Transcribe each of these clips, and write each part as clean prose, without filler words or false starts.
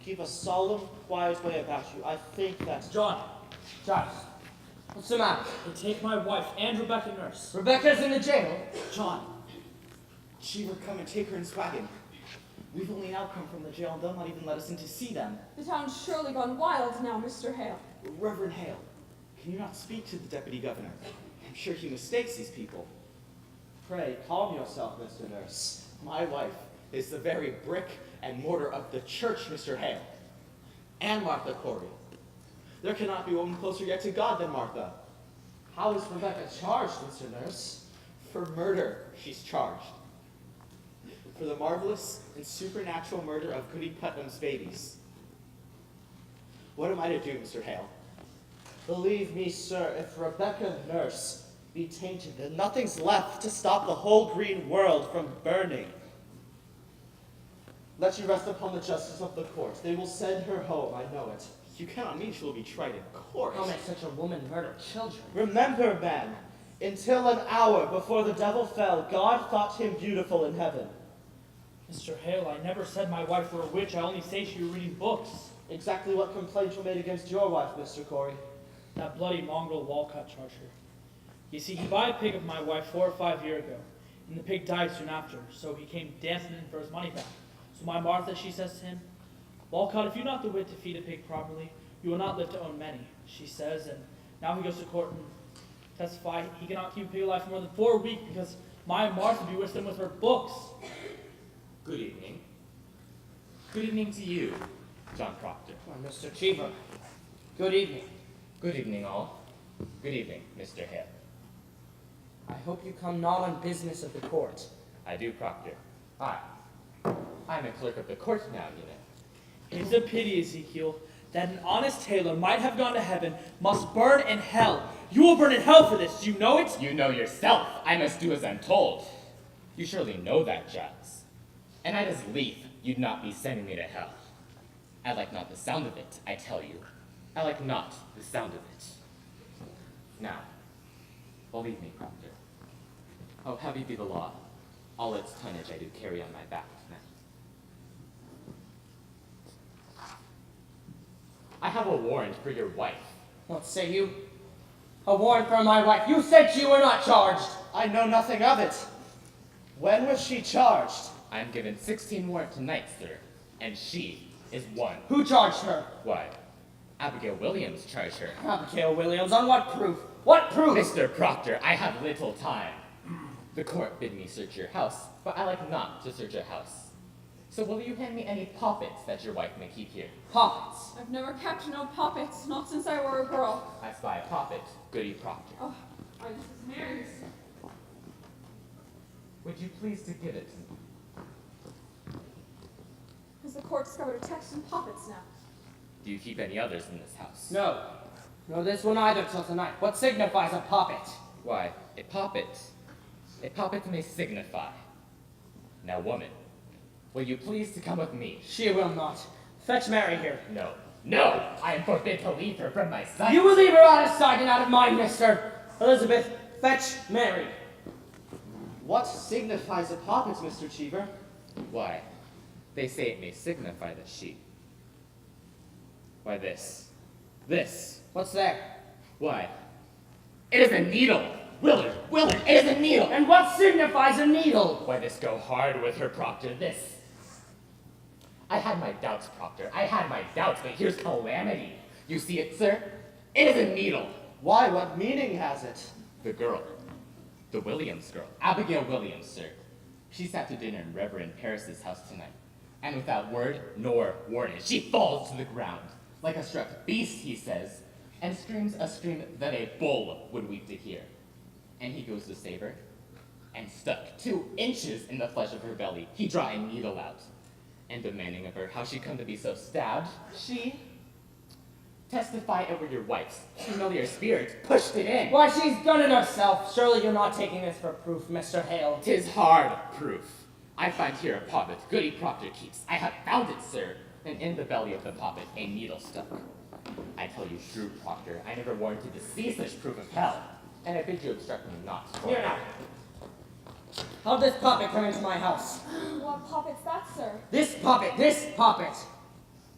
keep a solemn, quiet way about you. I think that... John, Charles, what's the matter? they take my wife and Rebecca nurse. Rebecca's in the jail. John, Cheever come and take her in his wagon. We've only now come from the jail and they'll not even let us in to see them. The town's surely gone wild now, Mr. Hale. Reverend Hale, can you not speak to the deputy governor? I'm sure he mistakes these people. Pray, calm yourself, Mr. Nurse. My wife is the very brick and mortar of the church, Mr. Hale. And Martha Corey. There cannot be a woman closer yet to God than Martha. How is Rebecca charged, Mr. Nurse? For murder, she's charged. For the marvelous and supernatural murder of Goody Putnam's babies. What am I to do, Mr. Hale? Believe me, sir, if Rebecca Nurse be tainted, then nothing's left to stop the whole green world from burning. Let you rest upon the justice of the court. They will send her home, I know it. You cannot mean she will be tried in court. How may such a woman murder children? Remember, man, until an hour before the devil fell, God thought him beautiful in heaven. Mr. Hale, I never said my wife were a witch. I only say she was reading books. Exactly what complaints were made against your wife, Mr. Corey? That bloody mongrel Walcott charged her. You see, he bought a pig of my wife 4 or 5 years ago, and the pig died soon after, so he came dancing in for his money back. So my Martha, she says to him, Walcott, if you're not the wit to feed a pig properly, you will not live to own many, she says, and now he goes to court and testify he cannot keep a pig alive for more than 4 weeks because my Martha bewitched him with her books. Good evening. Good evening to you, John Proctor. Oh, Mr. Cheever, good evening. Good evening, all. Good evening, Mr. Hale. I hope you come not on business of the court. I do, Proctor. I'm a clerk of the court now, you know. It's a pity, Ezekiel, that an honest tailor might have gone to heaven, must burn in hell. You will burn in hell for this, do you know it? You know yourself. I must do as I'm told. You surely know that, Giles. And I'd as lief you'd not be sending me to hell. I like not the sound of it, I tell you. I like not the sound of it. Now, believe me, Proctor. Oh, heavy be the law. All its tonnage I do carry on my back tonight. I have a warrant for your wife. What say you? A warrant for my wife. You said you were not charged. I know nothing of it. When was she charged? I am given 16 warrant tonight, sir, and she is one. Who charged her? Why, Abigail Williams charged her. Abigail Williams. On what proof? What proof? Mr. Proctor, I have little time. The court bid me search your house, but I like not to search a house. So will you hand me any poppets that your wife may keep here? Poppets. I've never kept no puppets, not since I were a girl. I spy a poppet, Goody Proctor. Oh, why, this is Mary's. Would you please to give it to me? Has the court discovered a text and puppets now? Do you keep any others in this house? No. No, this one either till tonight. What signifies a poppet? Why, a poppet may signify. Now, woman, will you please to come with me? She will not. Fetch Mary here. No, no, I am forbid to leave her from my sight. You will leave her out of sight and out of mind, mister. Elizabeth, fetch Mary. What signifies a poppet, Mr. Cheever? Why, they say it may signify the sheep. Why, this. What's there? Why, it is a needle. Willard, it is a needle. And what signifies a needle? Why, this go hard with her, Proctor, this. I had my doubts, Proctor, but here's calamity. You see it, sir? It is a needle. Why, what meaning has it? The girl, the Williams girl, Abigail Williams, sir. She sat to dinner in Reverend Parris's house tonight, and without word nor warning, she falls to the ground, like a struck beast, he says, and screams a scream that a bull would weep to hear. And he goes to save her, and stuck 2 inches in the flesh of her belly, he draw a needle out, and demanding of her how she come to be so stabbed, she, testify it were your wife's familiar spirit, pushed it in. Why, she's done it herself. Surely you're not taking this for proof, Mr. Hale. 'Tis hard proof. I find here a poppet Goody Proctor keeps. I have found it, sir, and in the belly of the poppet a needle stuck. I tell you true, Proctor, I never warranted to see such proof of hell, and I bid you obstruct me not. Here now. How'd this puppet come into my house? What puppet's that, sir? This puppet!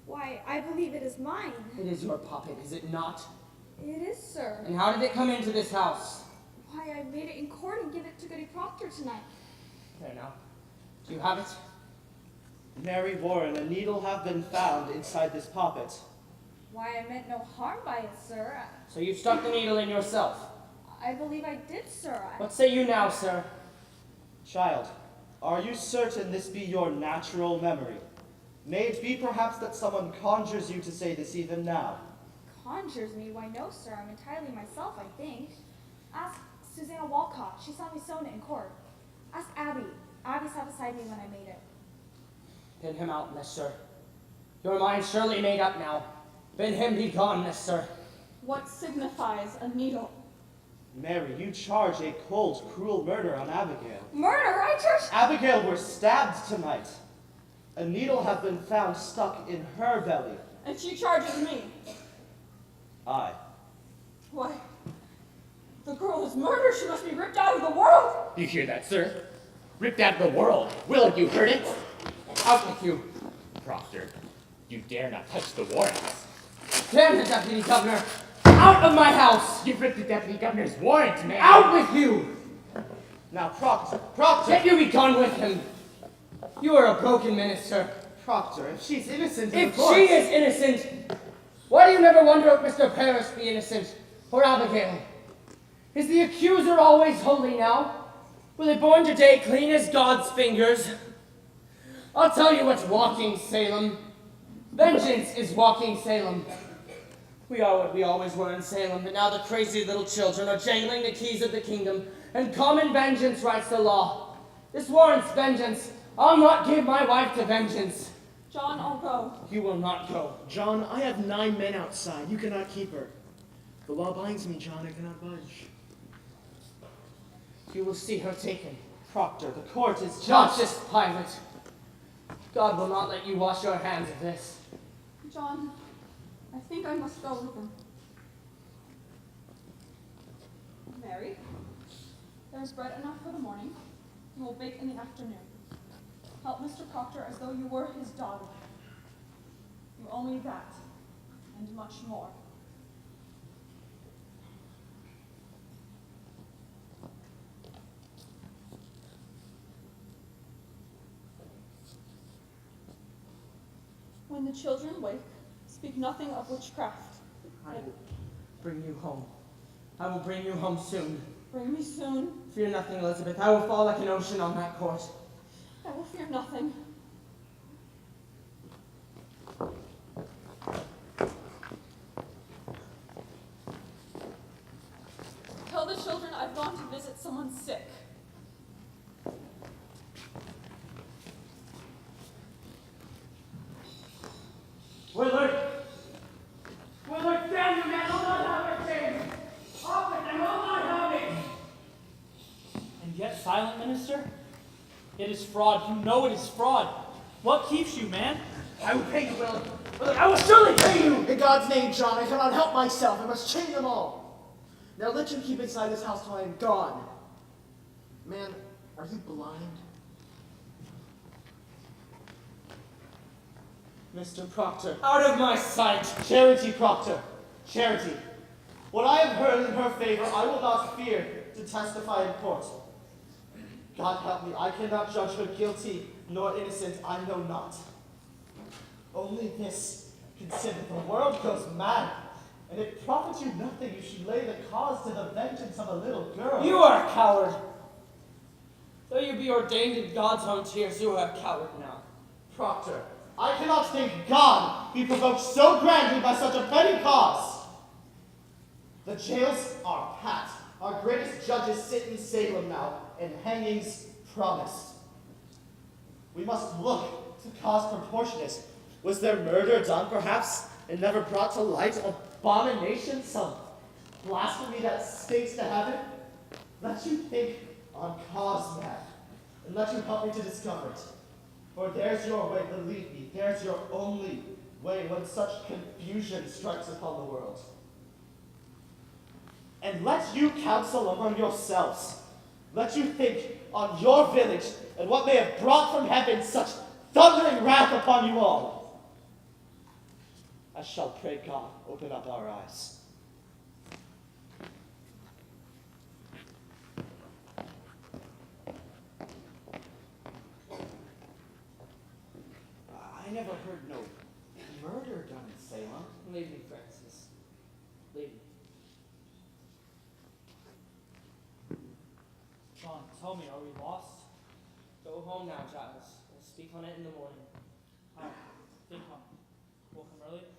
Why, I believe it is mine. It is your puppet, is it not? It is, sir. And how did it come into this house? Why, I made it in court and give it to Goody Proctor tonight. There now. Do you have it? Mary Warren, a needle have been found inside this poppet. Why, I meant no harm by it, sir. So you stuck the needle in yourself. I believe I did, sir. What say you now, sir? Child, are you certain this be your natural memory? May it be perhaps that someone conjures you to say this even now? Conjures me? Why, no, sir. I'm entirely myself, I think. Ask Susanna Walcott. She saw me sewn it in court. Ask Abby. Abby sat beside me when I made it. Bid him out, mister. Your mind surely made up now. Bid him be gone, mister. What signifies a needle? Mary, you charge a cold, cruel murder on Abigail. Murder! I charge... Abigail were stabbed tonight. A needle have been found stuck in her belly. And she charges me. Aye. Why, the girl is murdered. She must be ripped out of the world. You hear that, sir? Ripped out of the world. Willard, you heard it? Out with you. Proctor, you dare not touch the warrants. Damn the deputy governor. Out of my house. You've ripped the deputy governor's warrant, man. Out with you. Now, Proctor, Let you be gone with him. You are a broken minister. Proctor, if she's innocent of If course. she is innocent, why do you never wonder if Mr. Parris be innocent, or Abigail? Is the accuser always holy now? Were they born today clean as God's fingers? I'll tell you what's walking Salem. Vengeance is walking Salem. We are what we always were in Salem, but now the crazy little children are jangling the keys of the kingdom, and common vengeance writes the law. This warrants vengeance. I'll not give my wife to vengeance. John, I'll go. You will not go. John, I have 9 men outside. You cannot keep her. The law binds me, John. I cannot budge. You will see her taken. Proctor, the court is Not just. just Pilate. God will not let you wash your hands of this. John, I think I must go with him. Mary, there's bread enough for the morning. You will bake in the afternoon. Help Mr. Proctor as though you were his daughter. You owe me that, and much more. When the children wake, speak nothing of witchcraft. I will bring you home. I will bring you home soon. Bring me soon. Fear nothing, Elizabeth. I will fall like an ocean on that court. I will fear nothing. Tell the children I've gone to visit someone sick. Willard! Willard, damn you, man! I'll not have it, James! Off with them! I'll not have it! And yet, silent minister? It is fraud. You know it is fraud. What keeps you, man? I will pay you, Willard. Willard, I will surely pay you! In God's name, John, I cannot help myself. I must chain them all. Now let you keep inside this house till I am gone. Man, are you blind? Mr. Proctor. Out of my sight! Charity, Proctor. Charity. What I have heard in her favor, I will not fear to testify in court. God help me, I cannot judge her guilty nor innocent, I know not. Only this, consider the world goes mad, and it profits you nothing you should lay the cause to the vengeance of a little girl. You are a coward! Though you be ordained in God's own tears, you are a coward now. Proctor, I cannot think God be provoked so grandly by such a petty cause. The jails are packed. Our greatest judges sit in Salem now, and hangings promised. We must look to cause proportionate. Was there murder done, perhaps, and never brought to light? Abomination, some blasphemy that stinks to heaven? Let you think on cause, man, and let you help me to discover it. For there's your way, believe me, there's your only way when such confusion strikes upon the world. And let you counsel among yourselves. Let you think on your village and what may have brought from heaven such thundering wrath upon you all. I shall pray God open up our eyes. I never heard no murder done in Salem. Leave me, Francis. Leave me. John, tell me, are we lost? Go home now, Giles. We'll speak on it in the morning. How? Think on. We'll come early?